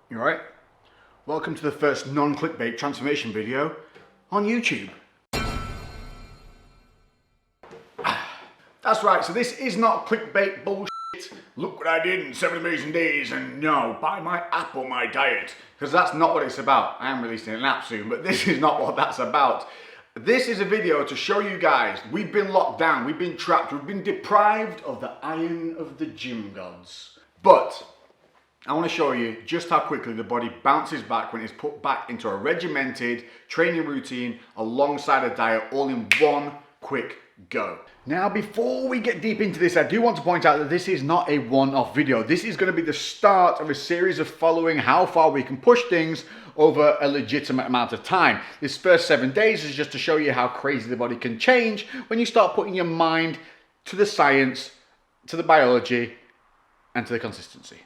You alright? Welcome to the first non-clickbait transformation video on YouTube. That's right, so this is not clickbait bullshit. Look what I did in 7 amazing days and no, buy my app or my diet. Because that's not what it's about. I am releasing an app soon, but this is not what that's about. This is a video to show you guys we've been locked down, we've been trapped, we've been deprived of the iron of the gym gods. But I want to show you just how quickly the body bounces back when it's put back into a regimented training routine alongside a diet all in one quick go. Now, before we get deep into this, I do want to point out that this is not a one-off video. This is going to be the start of a series of following how far we can push things over a legitimate amount of time. This first 7 days is just to show you how crazy the body can change when you start putting your mind to the science, to the biology, and to the consistency.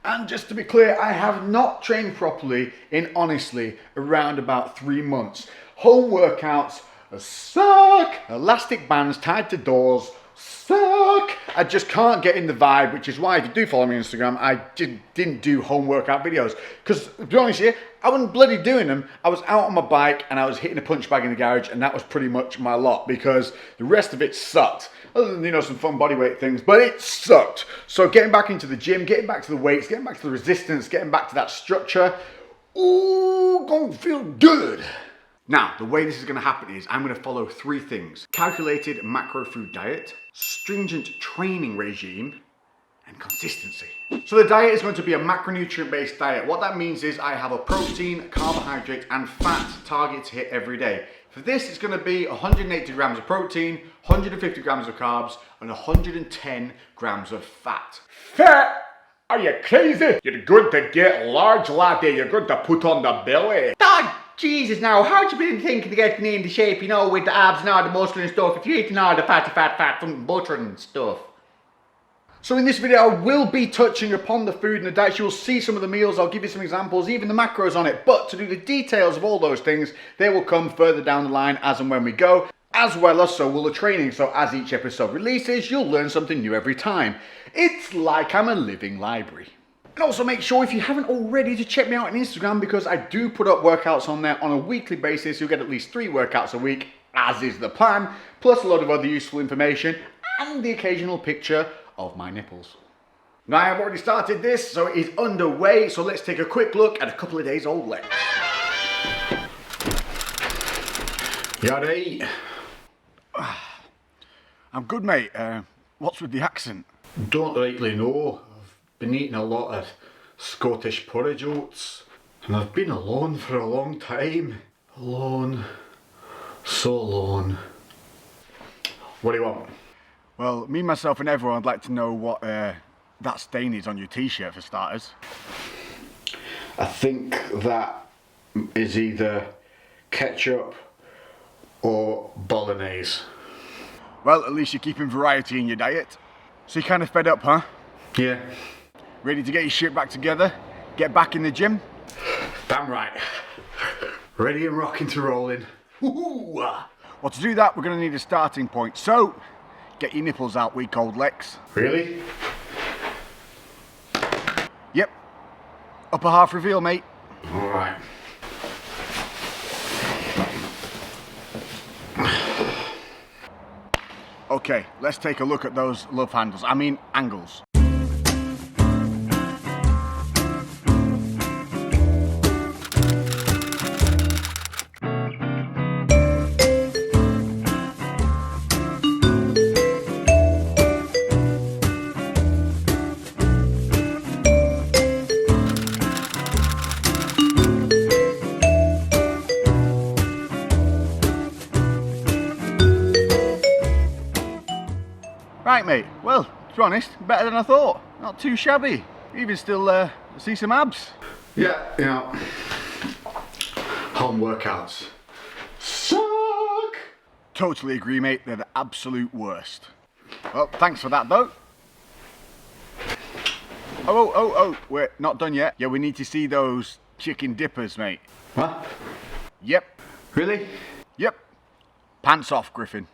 And just to be clear, I have not trained properly in honestly around about 3 months. Home workouts suck. Elastic bands tied to doors suck. I just can't get in the vibe, which is why if you do follow me on Instagram, I didn't do home workout videos. Because to be honest here, I wasn't bloody doing them. I was out on my bike and I was hitting a punch bag in the garage, and that was pretty much my lot because the rest of it sucked. Other than, you know, some fun bodyweight things, but it sucked. So getting back into the gym, getting back to the weights, getting back to the resistance, getting back to that structure, ooh, gonna feel good. Now, the way this is gonna happen is I'm gonna follow 3 things: calculated macro food diet, stringent training regime, and consistency. So the diet is going to be a macronutrient based diet. What that means is I have a protein, carbohydrate, and fat target to hit every day. For this, it's going to be 180 grams of protein, 150 grams of carbs, and 110 grams of fat. Fat? Are you crazy? You're going to get large, laddie. You're going to put on the belly. God, Jesus, now, how'd you been thinking of getting into shape, you know, with the abs and all the muscle and stuff, if you're eating all the fat from butter and stuff? So in this video, I will be touching upon the food and the diet. You'll see some of the meals, I'll give you some examples, even the macros on it. But to do the details of all those things, they will come further down the line as and when we go, as well as so will the training. So as each episode releases, you'll learn something new every time. It's like I'm a living library. And also make sure, if you haven't already, to check me out on Instagram, because I do put up workouts on there on a weekly basis. You'll get at least 3 workouts a week, as is the plan, plus a lot of other useful information and the occasional picture of my nipples. Now, I have already started this, so it is underway. So let's take a quick look at a couple of days old Lex. You alright? I'm good, mate. What's with the accent? Don't rightly know. I've been eating a lot of Scottish porridge oats, and I've been alone for a long time. Alone. So alone. What do you want? Well, me, myself and everyone would like to know what that stain is on your t-shirt for starters. I think that is either ketchup or bolognese. Well, at least you're keeping variety in your diet. So you're kind of fed up, huh? Yeah. Ready to get your shit back together? Get back in the gym? Damn right. Ready and rocking to rolling. Woohoo! Well, to do that, we're going to need a starting point. So, get your nipples out, week old Lex. Really? Yep. Upper half reveal, mate. Alright. Okay, let's take a look at those love handles. I mean, angles. Right, mate, well, to be honest, better than I thought. Not too shabby. Even still see some abs. Yeah, you know, home workouts suck. Totally agree, mate. They're the absolute worst. Well, thanks for that, though. Oh, we're not done yet. Yeah, we need to see those chicken dippers, mate. What? Yep. Really? Yep. Pants off, Griffin.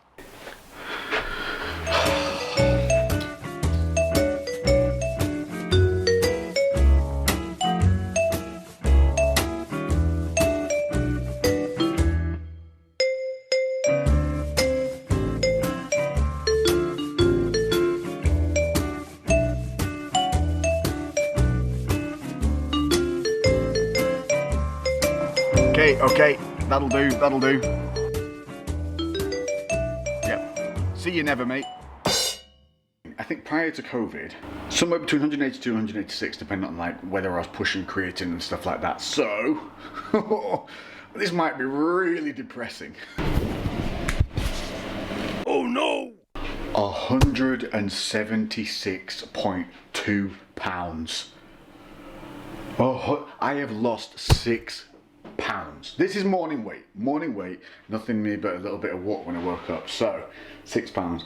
Okay, that'll do. Yep. See you never, mate. I think prior to COVID, somewhere between 182 and 186, depending on like whether I was pushing creatine and stuff like that. So, this might be really depressing. Oh no! 176.2 pounds. Oh, I have lost 6 pounds. This is morning weight. Nothing me but a little bit of walk when I woke up. So, 6 pounds.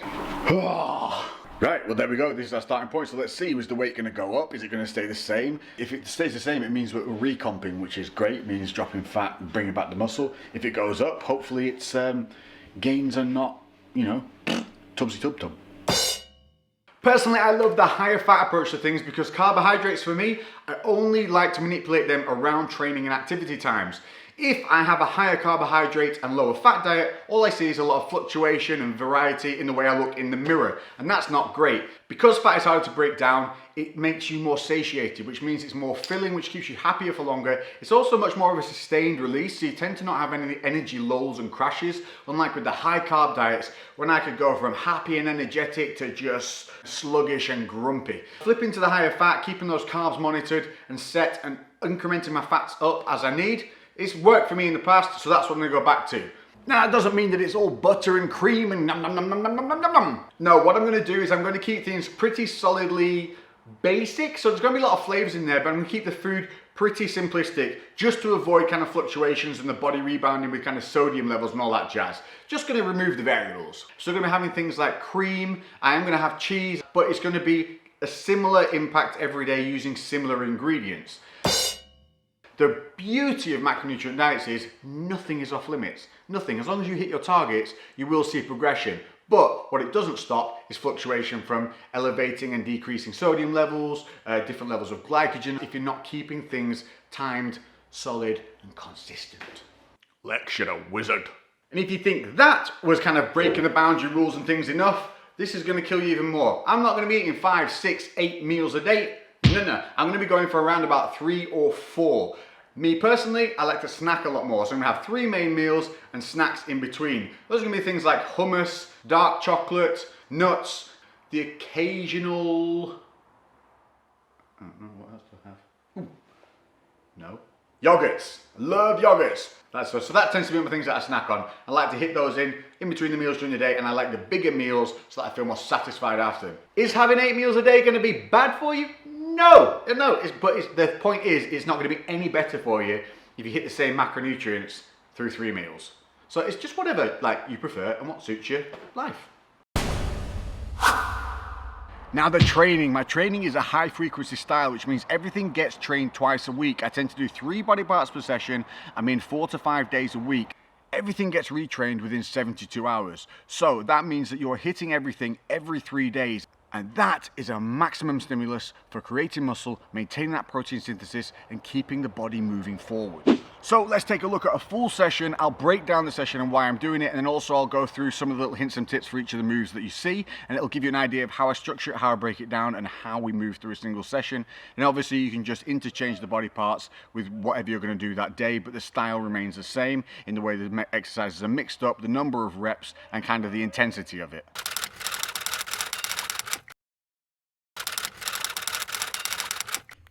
Right, well there we go. This is our starting point. So let's see, is the weight going to go up? Is it going to stay the same? If it stays the same, it means we're recomping, which is great. It means dropping fat and bringing back the muscle. If it goes up, hopefully its gains are not, you know, tubsy-tub-tub. Personally, I love the higher fat approach to things because carbohydrates for me, I only like to manipulate them around training and activity times. If I have a higher carbohydrate and lower fat diet, all I see is a lot of fluctuation and variety in the way I look in the mirror, and that's not great. Because fat is harder to break down, it makes you more satiated, which means it's more filling, which keeps you happier for longer. It's also much more of a sustained release, so you tend to not have any energy lulls and crashes, unlike with the high carb diets, when I could go from happy and energetic to just sluggish and grumpy. Flipping to the higher fat, keeping those carbs monitored and set and incrementing my fats up as I need, it's worked for me in the past, so that's what I'm going to go back to. Now, that doesn't mean that it's all butter and cream and nom nom nom nom nom nom nom nom. No, what I'm going to do is I'm going to keep things pretty solidly basic. So there's going to be a lot of flavors in there, but I'm going to keep the food pretty simplistic just to avoid kind of fluctuations and the body rebounding with kind of sodium levels and all that jazz. Just going to remove the variables. So I'm going to be having things like cream. I am going to have cheese, but it's going to be a similar impact every day using similar ingredients. The beauty of macronutrient diets is nothing is off limits. Nothing. As long as you hit your targets, you will see progression. But what it doesn't stop is fluctuation from elevating and decreasing sodium levels, different levels of glycogen, if you're not keeping things timed, solid, and consistent. Lex, you're a wizard. And if you think that was kind of breaking the boundary rules and things enough, this is going to kill you even more. I'm not going to be eating 5, 6, 8 meals a day. No. I'm going to be going for around about 3 or 4. Me personally, I like to snack a lot more, so I'm going to have 3 main meals and snacks in between. Those are going to be things like hummus, dark chocolate, nuts, the occasional... I don't know, what else do I have? Ooh. No. Yogurts. I love yogurts. So that tends to be one of the things that I snack on. I like to hit those in between the meals during the day, and I like the bigger meals so that I feel more satisfied after. Is having 8 meals a day going to be bad for you? No, the point is, it's not going to be any better for you if you hit the same macronutrients through 3 meals. So it's just whatever you prefer and what suits your life. Now the training. My training is a high frequency style, which means everything gets trained twice a week. I tend to do 3 body parts per session. I'm in 4 to 5 days a week. Everything gets retrained within 72 hours. So that means that you're hitting everything every 3 days. And that is a maximum stimulus for creating muscle, maintaining that protein synthesis, and keeping the body moving forward. So let's take a look at a full session. I'll break down the session and why I'm doing it, and then also I'll go through some of the little hints and tips for each of the moves that you see, and it'll give you an idea of how I structure it, how I break it down, and how we move through a single session. And obviously you can just interchange the body parts with whatever you're going to do that day, but the style remains the same in the way the exercises are mixed up, the number of reps, and kind of the intensity of it.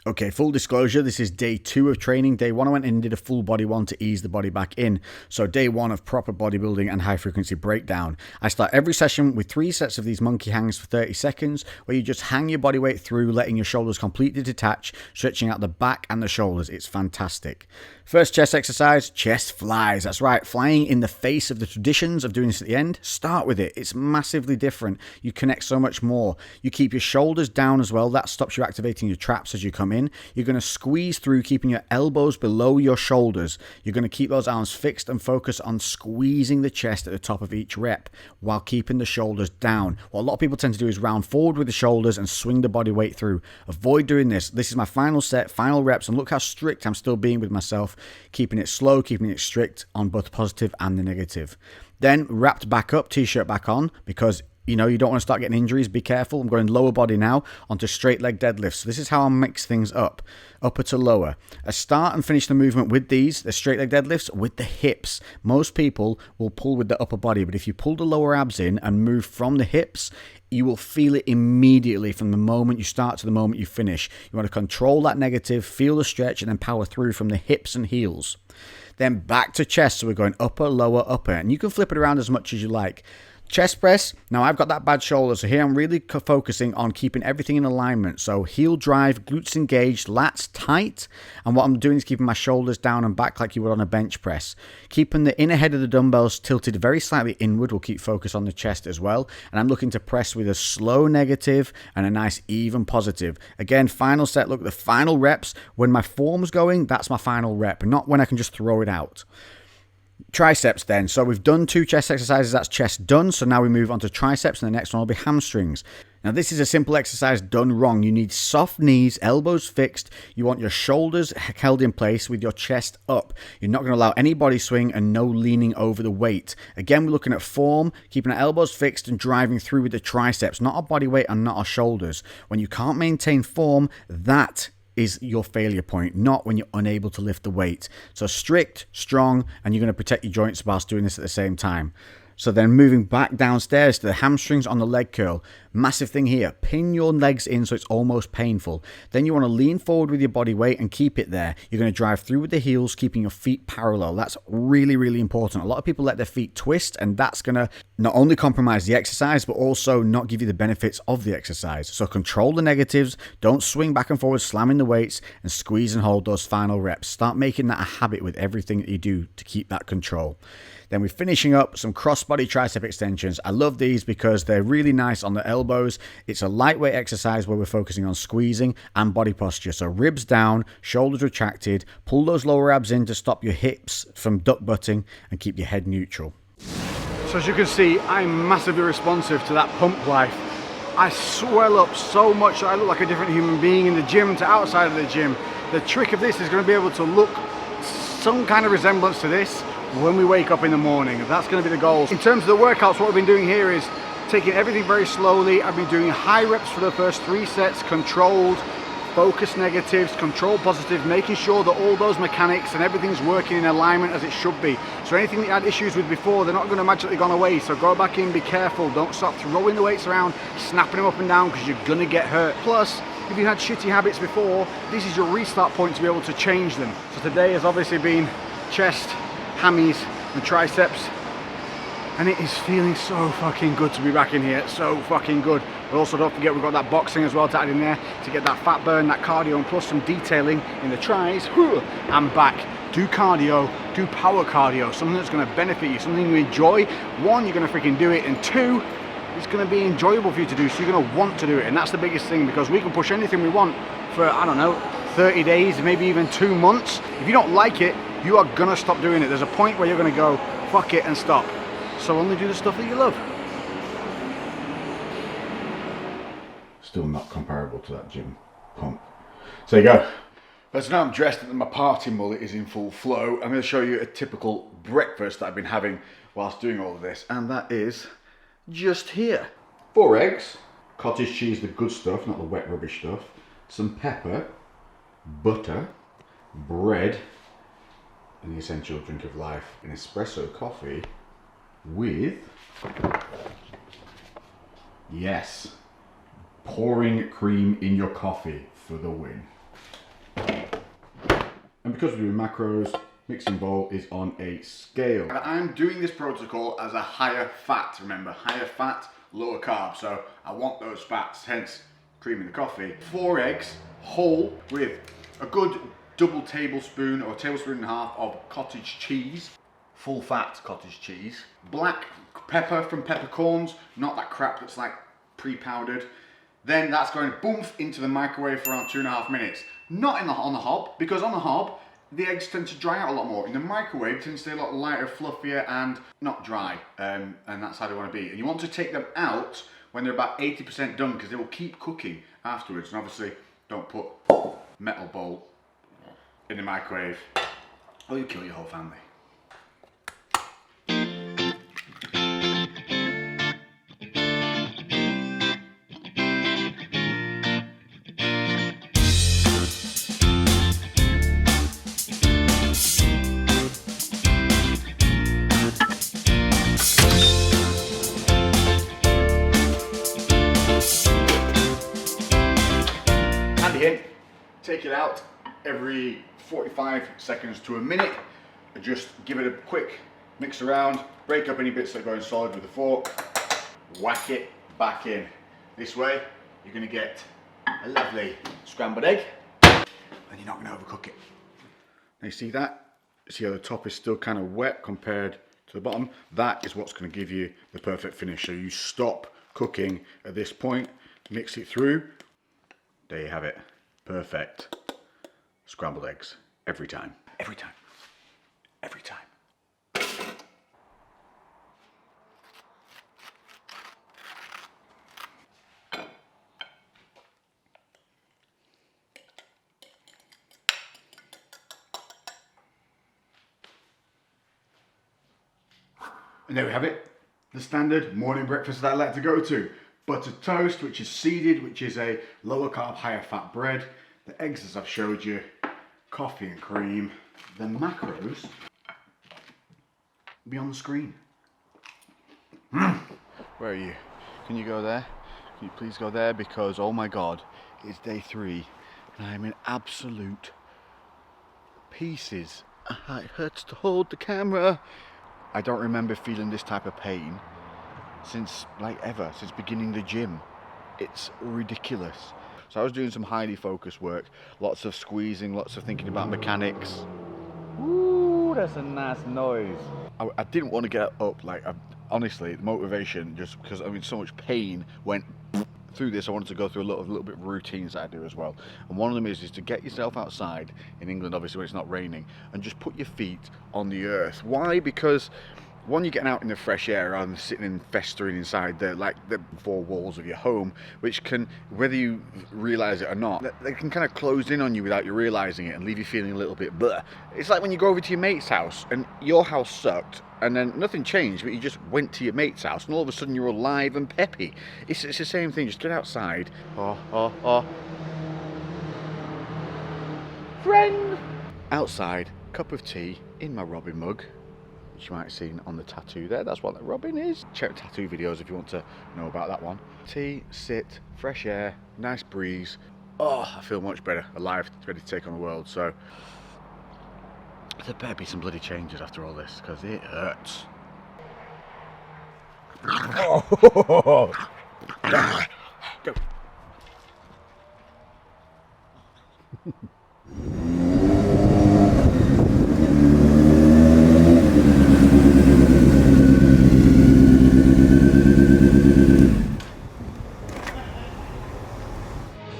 Okay, full disclosure, this is day 2 of training. Day 1 I went in and did a full body one to ease the body back in. So day 1 of proper bodybuilding and high frequency breakdown. I start every session with 3 sets of these monkey hangs for 30 seconds, where you just hang your body weight through, letting your shoulders completely detach, stretching out the back and the shoulders. It's fantastic. First chest exercise, chest flies. That's right, flying in the face of the traditions of doing this at the end. Start with it. It's massively different. You connect so much more. You keep your shoulders down as well. That stops you activating your traps as you come in. You're going to squeeze through, keeping your elbows below your shoulders. You're going to keep those arms fixed and focus on squeezing the chest at the top of each rep while keeping the shoulders down. What a lot of people tend to do is round forward with the shoulders and swing the body weight through. Avoid doing this. This is my final set, final reps, and look how strict I'm still being with myself, keeping it slow, keeping it strict on both positive and the negative. Then wrapped back up, t-shirt back on, because you know, you don't want to start getting injuries, be careful. I'm going lower body now onto straight leg deadlifts. So this is how I mix things up, upper to lower. I start and finish the movement with these, the straight leg deadlifts, with the hips. Most people will pull with the upper body, but if you pull the lower abs in and move from the hips, you will feel it immediately from the moment you start to the moment you finish. You want to control that negative, feel the stretch, and then power through from the hips and heels. Then back to chest, so we're going upper, lower, upper, and you can flip it around as much as you like. Chest press, now I've got that bad shoulder, so here I'm really focusing on keeping everything in alignment. So heel drive, glutes engaged, lats tight, and what I'm doing is keeping my shoulders down and back like you would on a bench press. Keeping the inner head of the dumbbells tilted very slightly inward will keep focus on the chest as well, and I'm looking to press with a slow negative and a nice even positive. Again, final set, look, the final reps, when my form's going, that's my final rep, not when I can just throw it out. Triceps then. So we've done 2 chest exercises, that's chest done. So now we move on to triceps, and the next one will be hamstrings. Now this is a simple exercise done wrong. You need soft knees, elbows fixed. You want your shoulders held in place with your chest up. You're not going to allow any body swing and no leaning over the weight. Again, we're looking at form, keeping our elbows fixed and driving through with the triceps, not our body weight and not our shoulders. When you can't maintain form, that is your failure point, not when you're unable to lift the weight. So strict, strong, and you're going to protect your joints whilst doing this at the same time. So then moving back downstairs to the hamstrings on the leg curl. Massive thing here, pin your legs in so it's almost painful. Then you want to lean forward with your body weight and keep it there. You're going to drive through with the heels, keeping your feet parallel. That's really, really important. A lot of people let their feet twist, and that's going to not only compromise the exercise, but also not give you the benefits of the exercise. So control the negatives, don't swing back and forward, slamming the weights, and squeeze and hold those final reps. Start making that a habit with everything that you do to keep that control. Then we're finishing up some cross-body tricep extensions. I love these because they're really nice on the elbows. It's a lightweight exercise where we're focusing on squeezing and body posture. So ribs down, shoulders retracted, pull those lower abs in to stop your hips from duck butting and keep your head neutral. So as you can see, I'm massively responsive to that pump life. I swell up so much that I look like a different human being in the gym to outside of the gym. The trick of this is going to be able to look some kind of resemblance to this when we wake up in the morning. That's going to be the goal. In terms of the workouts, what we've been doing here is taking everything very slowly. I've been doing high reps for the first 3 sets, controlled, focus negatives, control positive, making sure that all those mechanics and everything's working in alignment as it should be. So anything that you had issues with before, they're not going to magically gone away. So go back in, be careful, don't stop throwing the weights around, snapping them up and down, because you're going to get hurt. Plus, if you had shitty habits before, this is your restart point to be able to change them. So today has obviously been chest, hammies and triceps, and it is feeling so fucking good to be back in here. So fucking good. But also don't forget, we've got that boxing as well to add in there to get that fat burn, that cardio, and plus some detailing in the tris. I'm back. Do cardio, do power cardio, something that's going to benefit you, something you enjoy. 1, you're going to freaking do it, and 2, it's going to be enjoyable for you to do, so you're going to want to do it. And that's the biggest thing, because we can push anything we want for, I don't know, 30 days, maybe even 2 months. If you don't like it, you are gonna stop doing it. There's a point where you're gonna go, fuck it, and stop. So only do the stuff that you love. Still not comparable to that gym pump. So there you go. But so now I'm dressed and my party mullet is in full flow. I'm gonna show you a typical breakfast that I've been having whilst doing all of this. And that is just here. 4 eggs, cottage cheese, the good stuff, not the wet rubbish stuff. Some pepper, butter, bread, and the essential drink of life, an espresso coffee with, yes, pouring cream in your coffee for the win. And because we're doing macros, mixing bowl is on a scale. I'm doing this protocol as a higher fat, remember, higher fat, lower carb, so I want those fats, hence cream in the coffee. 4 eggs, whole, with a good double tablespoon or tablespoon and a half of cottage cheese, full fat cottage cheese, black pepper from peppercorns, not that crap that's like pre-powdered. Then that's going boom into the microwave for around 2.5 minutes. Not on the hob, because on the hob the eggs tend to dry out a lot more. In the microwave it tends to stay a lot lighter, fluffier, and not dry, and that's how they want to be. And you want to take them out when they're about 80% done, because they will keep cooking afterwards. And obviously don't put metal bowl in the microwave or you kill your whole family. it out every 45 seconds to a minute. And just give it a quick mix around, break up any bits that are going solid with a fork, whack it back in. This way, you're going to get a lovely scrambled egg, and you're not going to overcook it. Now you see that? See how the top is still kind of wet compared to the bottom? That is what's going to give you the perfect finish. So you stop cooking at this point, mix it through. There you have it. Perfect scrambled eggs. Every time. Every time. Every time. And there we have it, the standard morning breakfast that I like to go to. Buttered toast, which is seeded, which is a lower carb, higher fat bread. The eggs, as I've showed you, coffee and cream. The macros will be on the screen. Where are you? Can you go there? Can you please go there? Because, oh my God, it's day 3 and I'm in absolute pieces. It hurts to hold the camera. I don't remember feeling this type of pain since since beginning the gym. It's ridiculous. So I was doing some highly focused work, lots of squeezing, lots of thinking about mechanics. Ooh, that's a nice noise. I didn't want to get up, honestly, the motivation, just because so much pain went through this. I wanted to go through a little bit of routines that I do as well. And one of them is to get yourself outside, in England obviously when it's not raining, and just put your feet on the earth. Why? Because one, you're getting out in the fresh air rather than sitting and festering inside the four walls of your home, which can, whether you realise it or not, they can kind of close in on you without you realising it and leave you feeling a little bit bleh. It's like when you go over to your mate's house and your house sucked and then nothing changed, but you just went to your mate's house and all of a sudden you're alive and peppy. It's the same thing. Just get outside. Friend! Outside, cup of tea in my Robin mug, which you might have seen on the tattoo there. That's what the Robin is. Check tattoo videos if you want to know about that one. Tea, sit, fresh air, nice breeze. Oh, I feel much better, alive, ready to take on the world. So there better be some bloody changes after all this, because it hurts. Go.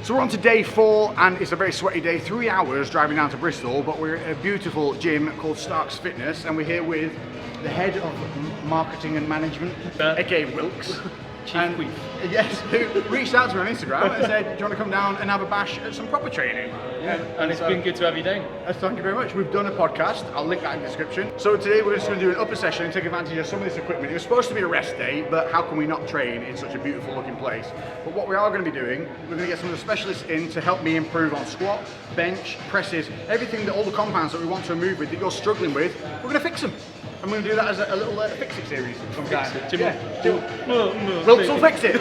So we're on to day 4 and it's a very sweaty day, 3 hours driving down to Bristol, but we're at a beautiful gym called Lex Fitness and we're here with the head of marketing and management, aka Wilkes. Chief Queef. Yes, who reached out to me on Instagram and said, do you want to come down and have a bash at some proper training? And it's been good to have you down. Thank you very much. We've done a podcast. I'll link that in the description. So today we're just going to do an upper session and take advantage of some of this equipment. It was supposed to be a rest day, but how can we not train in such a beautiful looking place? But what we are going to be doing, we're going to get some of the specialists in to help me improve on squat, bench, presses, everything that all the compounds that we want to remove with that you're struggling with, we're going to fix them. I'm going to do that as a little Fix It series. Wilkes will fix it.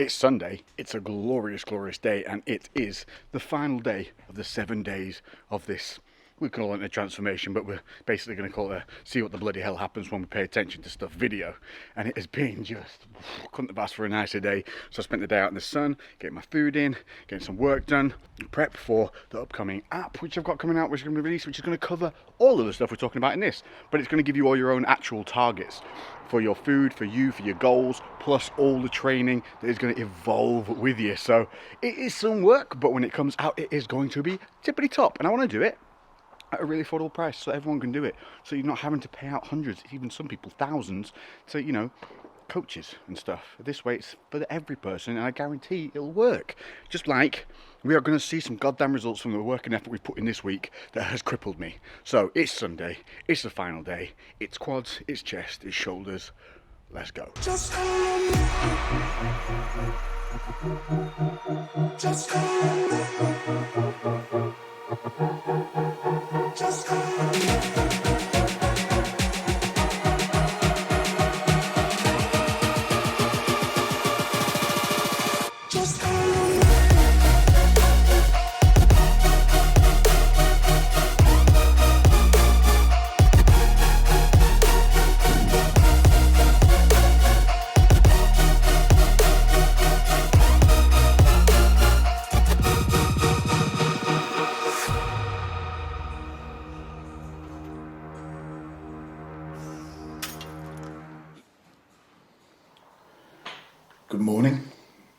It's Sunday, it's a glorious, glorious day, and it is the final day of the 7 days of this. We call it a transformation, but we're basically going to call it a see what the bloody hell happens when we pay attention to stuff video. And it has been just, couldn't have asked for a nicer day. So I spent the day out in the sun, getting my food in, getting some work done, prep for the upcoming app, which I've got coming out, which is going to be released, which is going to cover all of the stuff we're talking about in this. But it's going to give you all your own actual targets for your food, for you, for your goals, plus all the training that is going to evolve with you. So it is some work, but when it comes out, it is going to be tippity top. And I want to do it at a really affordable price so everyone can do it. So you're not having to pay out hundreds, even some people thousands, to, you know, coaches and stuff. This way it's for every person, and I guarantee it'll work. Just like we are going to see some goddamn results from the work and effort we've put in this week that has crippled me. So it's Sunday, it's the final day, it's quads, it's chest, it's shoulders. Let's go. Just Good morning.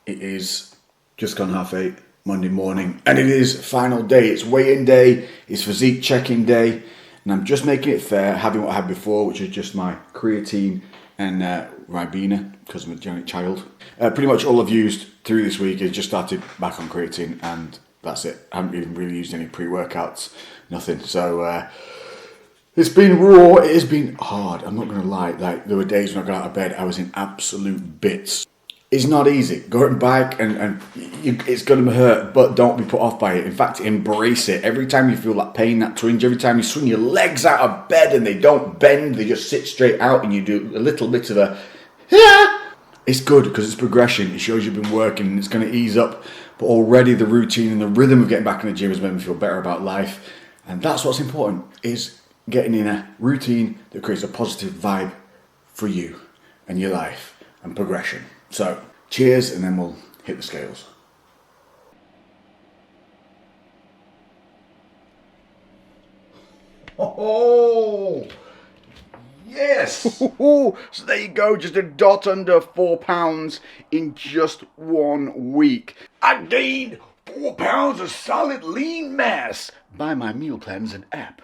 It is just gone 8:30 Monday morning, and it is final day. It's weigh-in day, it's physique checking day, and I'm just making it fair, having what I had before, which is just my creatine and Ribena, because I'm a genetic child. Pretty much all I've used through this week is just started back on creatine, and that's it. I haven't even really used any pre-workouts, nothing. So it's been raw, it has been hard, I'm not going to lie. Like, there were days when I got out of bed, I was in absolute bits. It's not easy. Going back and it's going to hurt, but don't be put off by it. In fact, embrace it. Every time you feel that pain, that twinge, every time you swing your legs out of bed and they don't bend, they just sit straight out and you do a little bit of a, yeah, it's good because it's progression. It shows you've been working and it's going to ease up. But already the routine and the rhythm of getting back in the gym has made me feel better about life. And that's what's important, is getting in a routine that creates a positive vibe for you and your life and progression. So, cheers, and then we'll hit the scales. Oh, yes! So there you go, just a dot under 4 pounds in just 1 week. I gained 4 pounds of solid lean mass by my meal plans and app.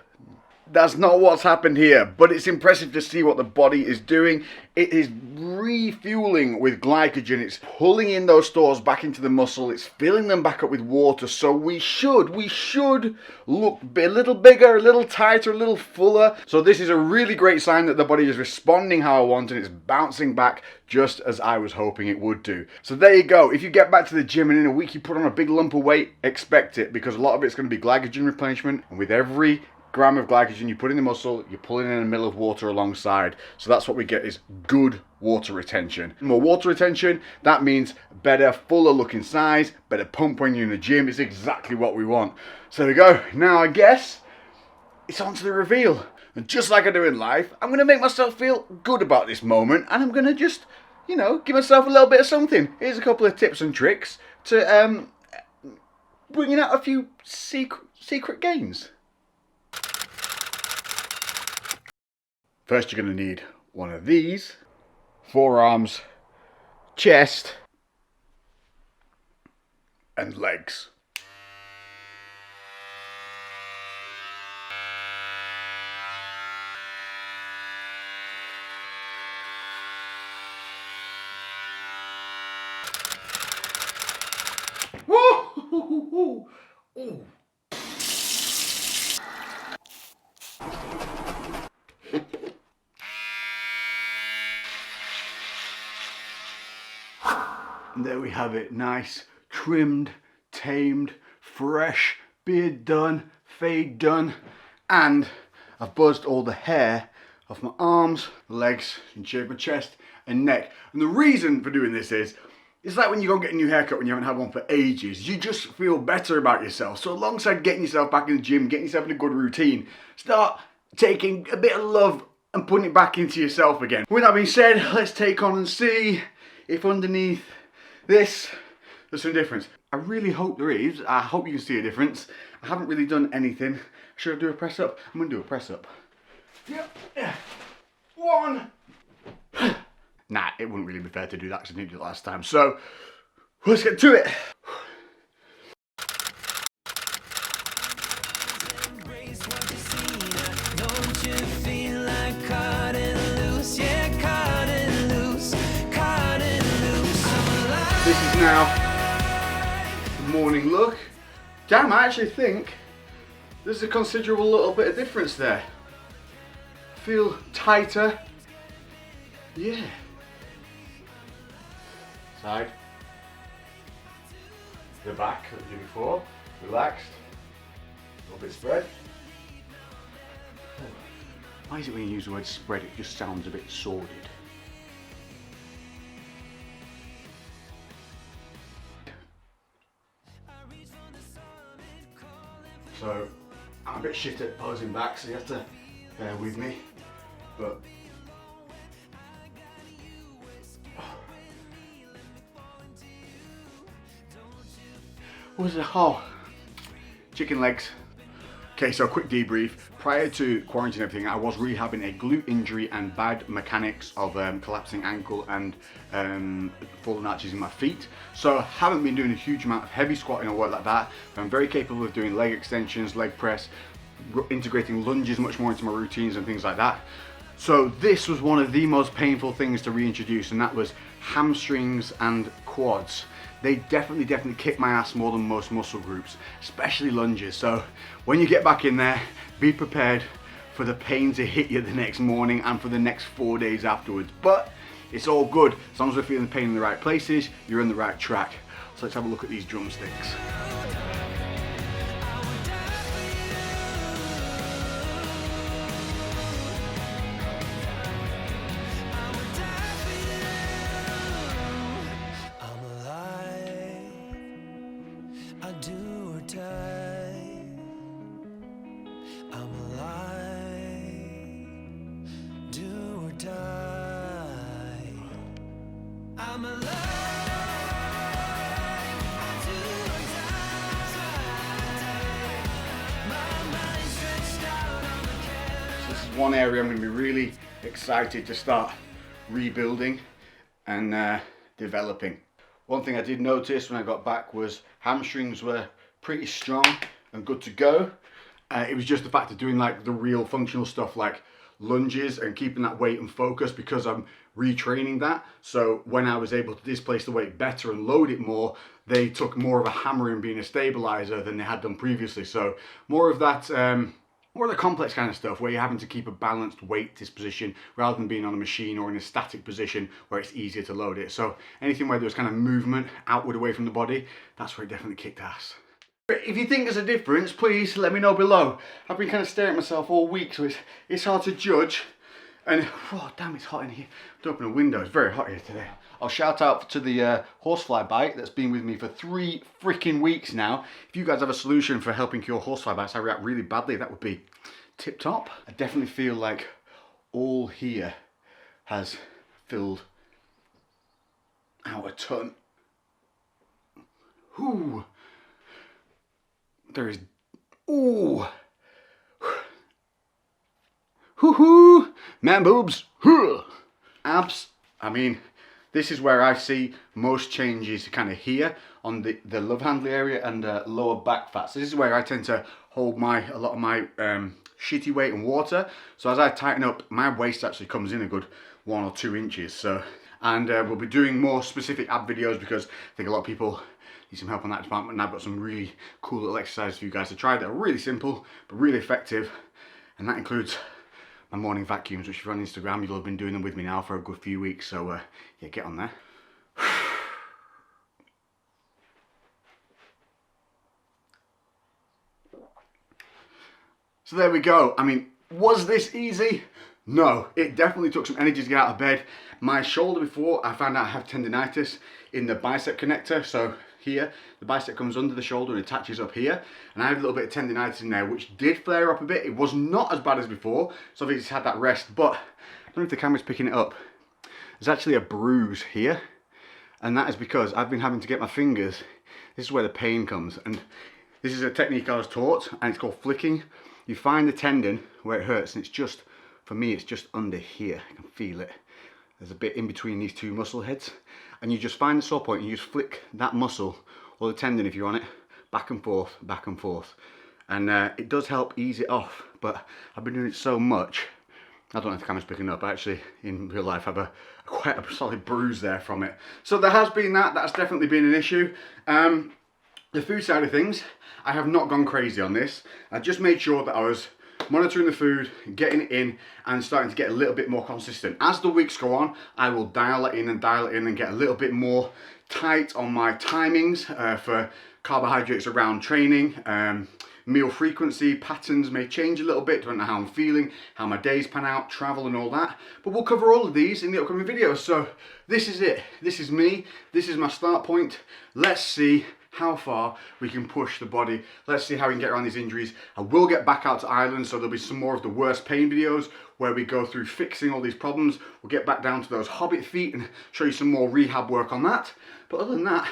That's not what's happened here, but it's impressive to see what the body is doing. It is refueling with glycogen. It's pulling in those stores back into the muscle. It's filling them back up with water. So we should look a little bigger, a little tighter, a little fuller. So this is a really great sign that the body is responding how I want, and it's bouncing back just as I was hoping it would do. So there you go. If you get back to the gym and in a week you put on a big lump of weight, expect it, because a lot of it's going to be glycogen replenishment, and with every gram of glycogen you put in the muscle, you're pulling in a ml of water alongside. So that's what we get, is good water retention. More water retention, that means better, fuller looking size, better pump when you're in the gym. It's exactly what we want. So there we go. Now I guess it's on to the reveal. And just like I do in life, I'm going to make myself feel good about this moment, and I'm going to just, you know, give myself a little bit of something. Here's a couple of tips and tricks to bringing out a few secret gains. First, you're going to need one of these, forearms, chest, and legs. Woo! Ooh. And there we have it, nice, trimmed, tamed, fresh, beard done, fade done, and I've buzzed all the hair off my arms, legs, and shaved my chest and neck. And the reason for doing this is, It's like when you go get a new haircut when you haven't had one for ages. You just feel better about yourself. So alongside getting yourself back in the gym, getting yourself in a good routine, start taking a bit of love and putting it back into yourself again. With that being said, let's take on and see if underneath this there's some difference. I really hope there is. I hope you can see a difference. I haven't really done anything. Should I do a press up? I'm gonna do a press up. Yep. Yeah. One. Nah, it wouldn't really be fair to do that because I didn't do it last time. So, let's get to it. This is now the morning look. Damn, I actually think there's a considerable little bit of difference there. Feel tighter. Yeah. Side. The back that we did before. Relaxed. A little bit spread. Why is it when you use the word spread it just sounds a bit sordid? So I'm a bit shit at posing back, so you have to bear with me. But what was it? Oh, chicken legs. Okay, so a quick debrief. Prior to quarantine and everything, I was rehabbing a glute injury and bad mechanics of collapsing ankle and fallen arches in my feet. So I haven't been doing a huge amount of heavy squatting or work like that. But I'm very capable of doing leg extensions, leg press, integrating lunges much more into my routines and things like that. So this was one of the most painful things to reintroduce, and that was hamstrings and quads. They definitely kick my ass more than most muscle groups, especially lunges. So when you get back in there, be prepared for the pain to hit you the next morning and for the next 4 days afterwards. But it's all good. As long as we're feeling the pain in the right places, you're on the right track. So let's have a look at these drumsticks. One area I'm going to be really excited to start rebuilding and developing. One thing I did notice when I got back was hamstrings were pretty strong and good to go. It was just the fact of doing like the real functional stuff like lunges and keeping that weight and focus because I'm retraining that. So when I was able to displace the weight better and load it more, they took more of a hammer in being a stabilizer than they had done previously. So more of that more of the complex kind of stuff where you're having to keep a balanced weight disposition rather than being on a machine or in a static position where it's easier to load it. So anything where there's kind of movement outward away from the body, that's where it definitely kicked ass. If you think there's a difference, please let me know below. I've been kind of staring at myself all week, so it's hard to judge. And, oh damn, it's hot in here. Don't open a window, it's very hot here today. I'll shout out to the horsefly bite that's been with me for 3 freaking weeks now. If you guys have a solution for helping cure horsefly bites, I react really badly, that would be tip top. I definitely feel like all here has filled out a ton. Ooh. There is, ooh. Hoo-hoo, man boobs, abs. I mean, this is where I see most changes kind of here on the love handle area and lower back fat. So this is where I tend to hold a lot of my shitty weight and water. So as I tighten up, my waist actually comes in a good 1 or 2 inches. So, and we'll be doing more specific ab videos because I think a lot of people need some help on that department. And I've got some really cool little exercises for you guys to try that are really simple, but really effective. And that includes my morning vacuums, which if you're on Instagram, you'll have been doing them with me now for a good few weeks. So yeah, get on there. So there we go. I mean, was this easy? No, it definitely took some energy to get out of bed. My shoulder before, I found out I have tendinitis in the bicep connector. So here, the bicep comes under the shoulder and attaches up here. And I had a little bit of tendinitis in there, which did flare up a bit. It was not as bad as before. So I've just had that rest, but I don't know if the camera's picking it up. There's actually a bruise here. And that is because I've been having to get my fingers, this is where the pain comes. And this is a technique I was taught, and it's called flicking. You find the tendon where it hurts, and it's just, for me, it's just under here. I can feel it. There's a bit in between these two muscle heads. And you just find the sore point and you just flick that muscle, or the tendon if you're on it, back and forth, back and forth. And it does help ease it off, but I've been doing it so much, I don't know if the camera's picking up, I actually, in real life, have quite a solid bruise there from it. So there has been that's definitely been an issue. The food side of things, I have not gone crazy on this. I just made sure that I was monitoring the food, getting it in, and starting to get a little bit more consistent. As the weeks go on, I will dial it in and get a little bit more tight on my timings for carbohydrates around training. Meal frequency, patterns may change a little bit depending on how I'm feeling, how my days pan out, travel and all that. But we'll cover all of these in the upcoming videos. So this is it. This is me. This is my start point. Let's see how far we can push the body. Let's see how we can get around these injuries. I will get back out to Ireland, so there'll be some more of the worst pain videos where we go through fixing all these problems. We'll get back down to those hobbit feet and show you some more rehab work on that. But other than that,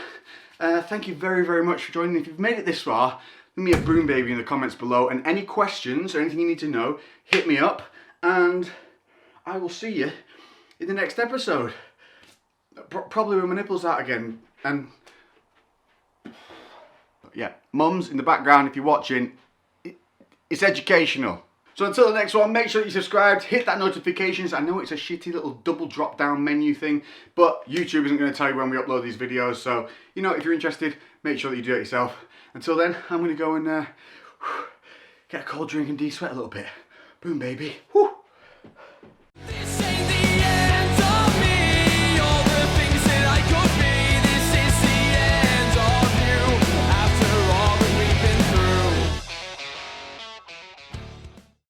thank you very, very much for joining. If you've made it this far, leave me a boom baby in the comments below, and any questions or anything you need to know, hit me up, and I will see you in the next episode. Probably with my nipples out again, and yeah, mums in the background if you're watching, it's educational. So until the next one, make sure you're subscribed, hit that notifications. I know it's a shitty little double drop down menu thing, but YouTube isn't going to tell you when we upload these videos, so you know, if you're interested, make sure that you do it yourself. Until then, I'm going to go and get a cold drink and de-sweat a little bit. Boom baby. Woo.